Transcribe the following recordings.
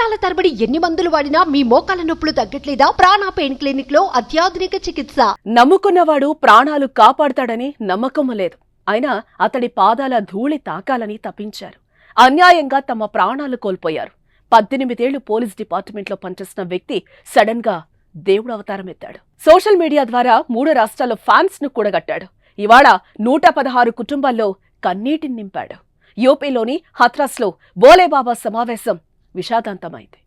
సంవత్సరాల తరబడి ఎన్ని మందులు వాడినా మీ మోకాల నొప్పులు తగ్గట్లేదా? ప్రాణ పెయిన్ క్లినిక్ లో అత్యాధునిక చికిత్స. నమ్ముకున్నవాడు ప్రాణాలు కాపాడతాడని నమ్మకం లేదు. అయినా అతడి పాదాల ధూళి తాకాలని తప్పించారు. అన్యాయంగా తమ ప్రాణాలు కోల్పోయారు. 18 ఏళ్లు పోలీస్ డిపార్ట్మెంట్లో పనిచేసిన వ్యక్తి సడన్ గా దేవుడు అవతారం ఎత్తాడు. సోషల్ మీడియా ద్వారా 3 రాష్ట్రాల్లో ఫ్యాన్స్ ను కూడగట్టాడు. ఇవాళ 116 కుటుంబాల్లో కన్నీటిని నింపాడు. యూపీలోని హత్రాస్ లో బోలేబాబా సమావేశం విషాదాంతమైంది.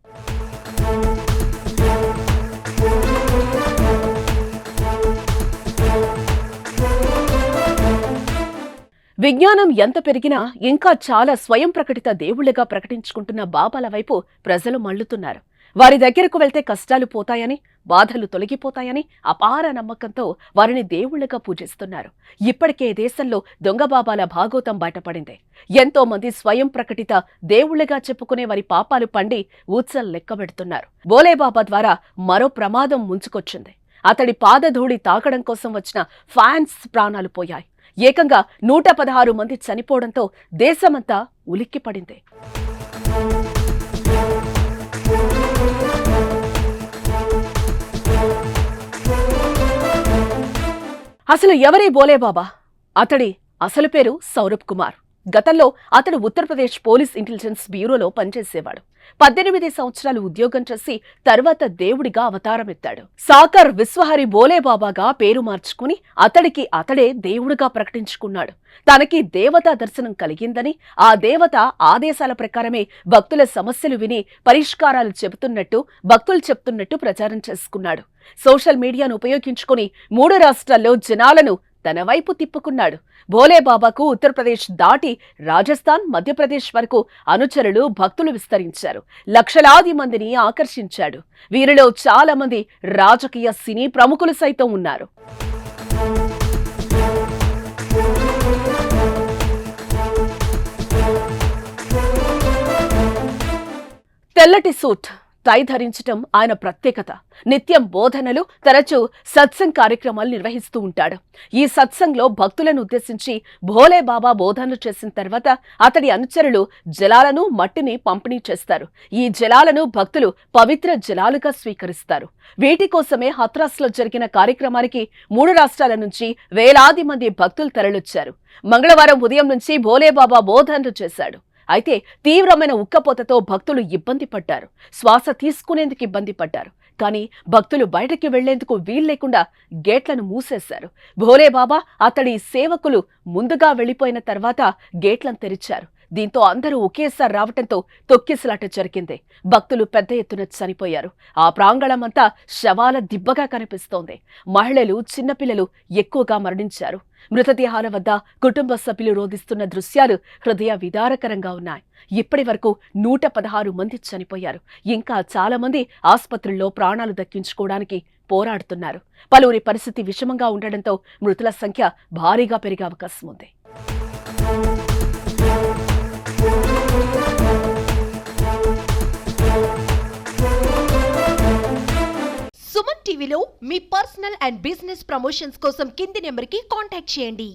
విజ్ఞానం ఎంత పెరిగినా ఇంకా చాలా స్వయం ప్రకటిత దేవుళ్లుగా ప్రకటించుకుంటున్న బాబాల వైపు ప్రజలు మళ్లుతున్నారు. వారి దగ్గరకు వెళ్తే కష్టాలు పోతాయని, బాధలు తొలగిపోతాయని అపార నమ్మకంతో వారిని దేవుళ్లుగా పూజిస్తున్నారు. ఇప్పటికే దేశంలో దొంగ బాబాల భాగోతం బయటపడింది. ఎంతో మంది స్వయం ప్రకటిత దేవుళ్లుగా చెప్పుకునే వారి పాపాలు పండి ఊత్సలు లెక్కబెడుతున్నారు. బోలేబాబా ద్వారా మరో ప్రమాదం ముంచుకొచ్చింది. అతడి పాదధూళి తాకడం కోసం వచ్చిన ఫ్యాన్స్ ప్రాణాలు పోయాయి. ఏకంగా 116 మంది చనిపోవడంతో దేశమంతా ఉలిక్కిపడింది. అసలు ఎవరే బోలేబాబా? అతడి అసలు పేరు సౌరభ్ కుమార్. గతంలో అతడు ఉత్తరప్రదేశ్ పోలీస్ ఇంటెలిజెన్స్ బ్యూరోలో పనిచేసేవాడు. 18 సంవత్సరాలు ఉద్యోగం చేసి తర్వాత దేవుడిగా అవతారమెత్తాడు. సాకర్ విశ్వహరి బోలేబాబాగా పేరు మార్చుకుని అతడికి అతడే దేవుడిగా ప్రకటించుకున్నాడు. తనకి దేవతా దర్శనం కలిగిందని, ఆ దేవత ఆదేశాల ప్రకారమే భక్తుల సమస్యలు విని పరిష్కారాలు భక్తులు చెప్తున్నట్టు ప్రచారం చేసుకున్నాడు. సోషల్ మీడియాను ఉపయోగించుకుని 3 రాష్ట్రాల్లో జనాలను తన వైపు తిప్పుకున్నాడు. బోలేబాబాకు ఉత్తరప్రదేశ్ దాటి రాజస్థాన్, మధ్యప్రదేశ్ వరకు అనుచరులు, భక్తులు విస్తరించారు. లక్షలాది మందిని ఆకర్షించాడు. వీరిలో చాలా మంది రాజకీయ, సినీ ప్రముఖులు సైతం ఉన్నారు. తెల్లటి సూట్, టై ధరించటం ఆయన ప్రత్యేకత. నిత్యం బోధనలు, తరచూ సత్సంగ్ కార్యక్రమాలు నిర్వహిస్తూ ఉంటాడు. ఈ సత్సంగ్లో భక్తులను ఉద్దేశించి భోలేబాబా బోధనలు చేసిన తర్వాత అతడి అనుచరులు జలాలను, మట్టిని పంపిణీ చేస్తారు. ఈ జలాలను భక్తులు పవిత్ర జలాలుగా స్వీకరిస్తారు. వీటి కోసమే హత్రాస్లో జరిగిన కార్యక్రమానికి 3 రాష్ట్రాల నుంచి వేలాది మంది భక్తులు తరలొచ్చారు. మంగళవారం ఉదయం నుంచి భోలేబాబా బోధనలు చేశాడు. అయితే తీవ్రమైన ఉక్కపోతతో భక్తులు ఇబ్బంది పడ్డారు. శ్వాస తీసుకునేందుకు ఇబ్బంది పడ్డారు. కానీ భక్తులు బయటకి వెళ్లేందుకు వీల్లేకుండా గేట్లను మూసేశారు. భోలేబాబా, అతడి సేవకులు ముందుగా వెళ్లిపోయిన తర్వాత గేట్లను తెరిచారు. దీంతో అందరూ ఒకేసారి రావటంతో తొక్కిసలాట జరిగింది. భక్తులు పెద్ద ఎత్తున చనిపోయారు. ఆ ప్రాంగణమంతా శవాల దిబ్బగా కనిపిస్తోంది. మహిళలు, చిన్నపిల్లలు ఎక్కువగా మరణించారు. మృతదేహాల వద్ద కుటుంబ సభ్యులు రోధిస్తున్న దృశ్యాలు హృదయ విదారకరంగా ఉన్నాయి. ఇప్పటి వరకు 116 మంది చనిపోయారు. ఇంకా చాలా మంది ఆసుపత్రుల్లో ప్రాణాలు దక్కించుకోవడానికి పోరాడుతున్నారు. పలువురి పరిస్థితి విషమంగా ఉండడంతో మృతుల సంఖ్య భారీగా పెరిగే అవకాశం ఉంది. సుమన్ టీవీలో మీ పర్సనల్ అండ్ బిజినెస్ ప్రమోషన్స్ కోసం కింది నెంబర్కి కాంటాక్ట్ చేయండి.